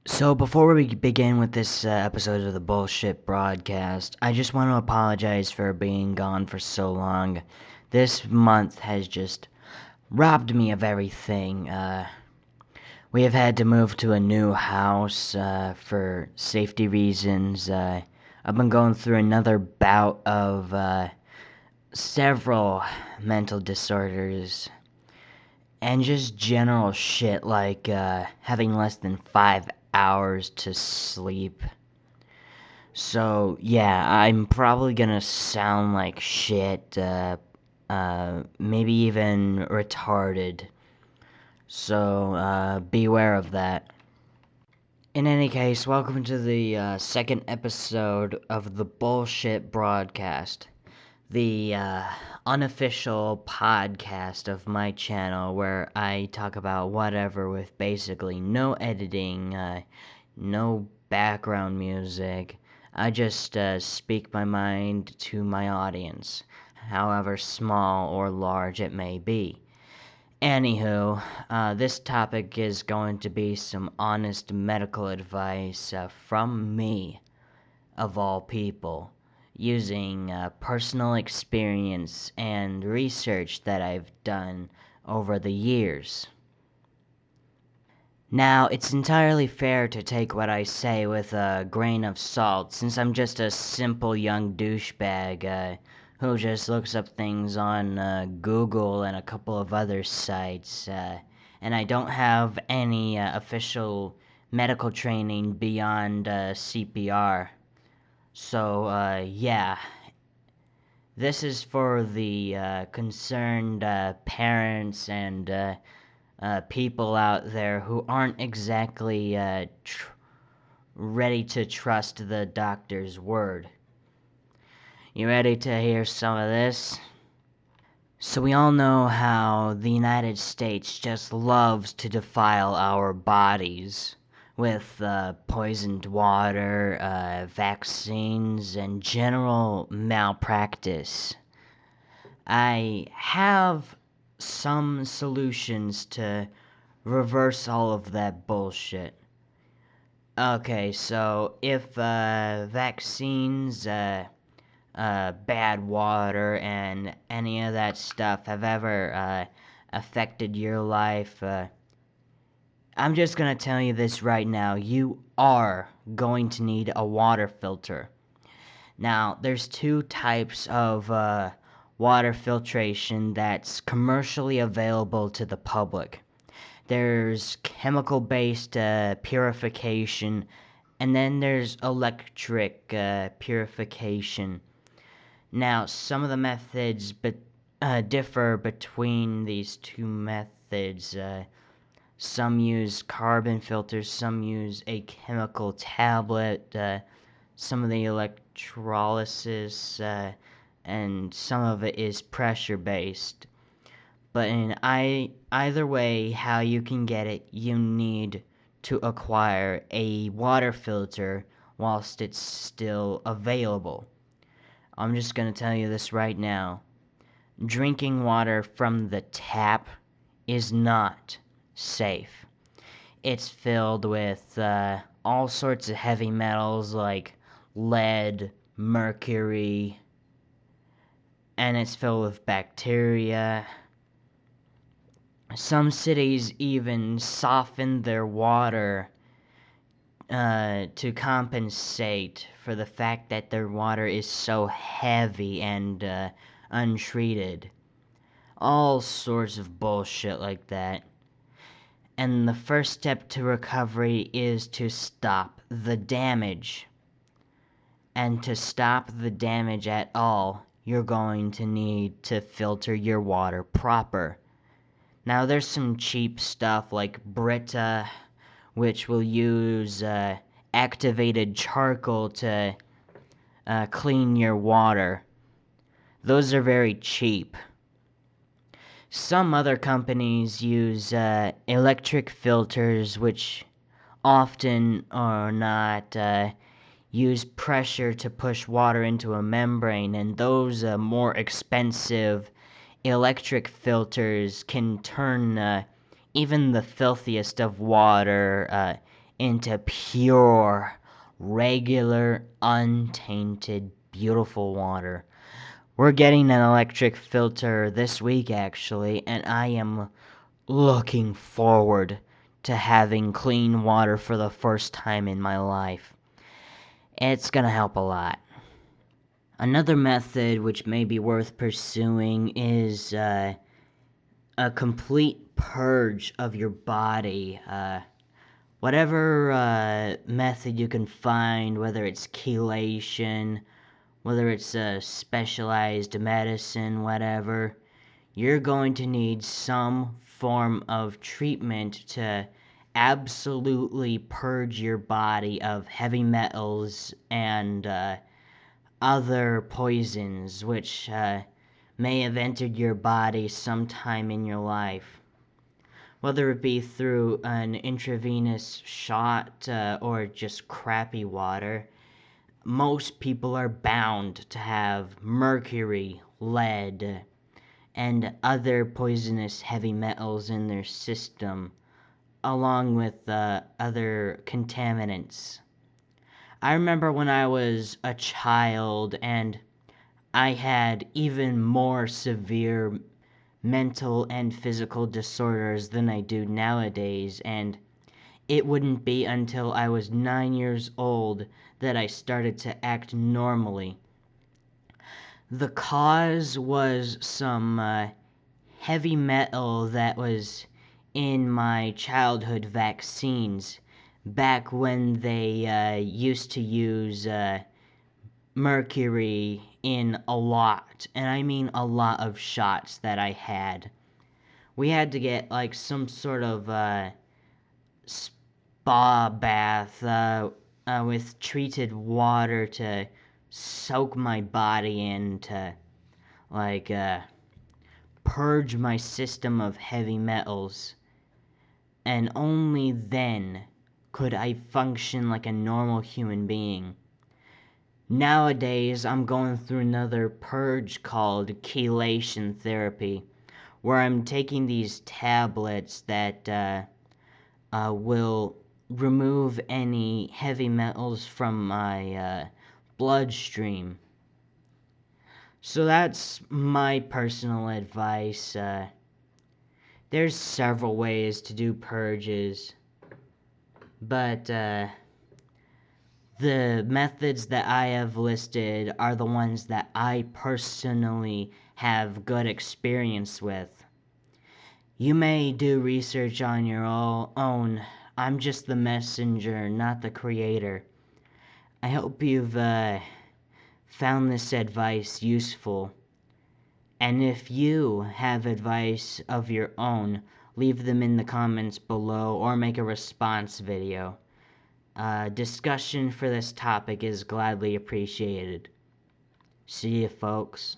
So, before we begin with this episode of the bullshit broadcast, I just want to apologize for being gone for so long. This month has just robbed me of everything. We have had to move to a new house for safety reasons. I've been going through another bout of several mental disorders and just general shit like having less than 5 hours to sleep. So, yeah, I'm probably gonna sound like shit, maybe even retarded. So, beware of that. In any case, welcome to the second episode of the bullshit broadcast. The unofficial podcast of my channel where I talk about whatever with basically no editing, no background music. I just speak my mind to my audience, however small or large it may be. Anywho, this topic is going to be some honest medical advice from me, of all people, using personal experience and research that I've done over the years. Now, it's entirely fair to take what I say with a grain of salt, since I'm just a simple young douchebag who just looks up things on Google and a couple of other sites, and I don't have any official medical training beyond CPR. So, yeah. This is for the concerned parents and people out there who aren't exactly ready to trust the doctor's word. You ready to hear some of this? So we all know how the United States just loves to defile our bodies with poisoned water, vaccines, and general malpractice. I have some solutions to reverse all of that bullshit. Okay, so if vaccines, bad water, and any of that stuff have ever affected your life, I'm just gonna tell you this right now. You are going to need a water filter. Now, there's two types of water filtration that's commercially available to the public. There's chemical-based purification, and then there's electric purification. Now, some of the methods differ between these two methods. Some use carbon filters, some use a chemical tablet, some of the electrolysis, and some of it is pressure-based. But in either way, how you can get it, you need to acquire a water filter whilst it's still available. I'm just going to tell you this right now. Drinking water from the tap is not safe. It's filled with all sorts of heavy metals like lead, mercury, and it's filled with bacteria. Some cities even soften their water to compensate for the fact that their water is so heavy and untreated. All sorts of bullshit like that. And the first step to recovery is to stop the damage. And to stop the damage at all, you're going to need to filter your water proper. Now, there's some cheap stuff like Brita, which will use activated charcoal to clean your water. Those are very cheap. Some other companies use electric filters, which often are not use pressure to push water into a membrane, and those more expensive electric filters can turn even the filthiest of water into pure, regular, untainted, beautiful water. We're getting an electric filter this week, actually, and I am looking forward to having clean water for the first time in my life. It's gonna help a lot. Another method which may be worth pursuing is a complete purge of your body. Whatever method you can find, whether it's chelation, whether it's a specialized medicine, whatever, you're going to need some form of treatment to absolutely purge your body of heavy metals and other poisons which may have entered your body sometime in your life. Whether it be through an intravenous shot or just crappy water, most people are bound to have mercury, lead, and other poisonous heavy metals in their system, along with other contaminants. I remember when I was a child and I had even more severe mental and physical disorders than I do nowadays, and it wouldn't be until I was 9 years old that I started to act normally. The cause was some heavy metal that was in my childhood vaccines back when they used to use mercury in a lot, and I mean a lot of shots that I had. We had to get like some sort of spa bath with treated water to soak my body in to like purge my system of heavy metals, and only then could I function like a normal human being. Nowadays, I'm going through another purge called chelation therapy, where I'm taking these tablets that will remove any heavy metals from my bloodstream. So that's my personal advice. There's several ways to do purges, but the methods that I have listed are the ones that I personally have good experience with. You may do research on your own. I'm just the messenger, not the creator. I hope you've found this advice useful. And if you have advice of your own, leave them in the comments below or make a response video. Discussion for this topic is gladly appreciated. See you, folks.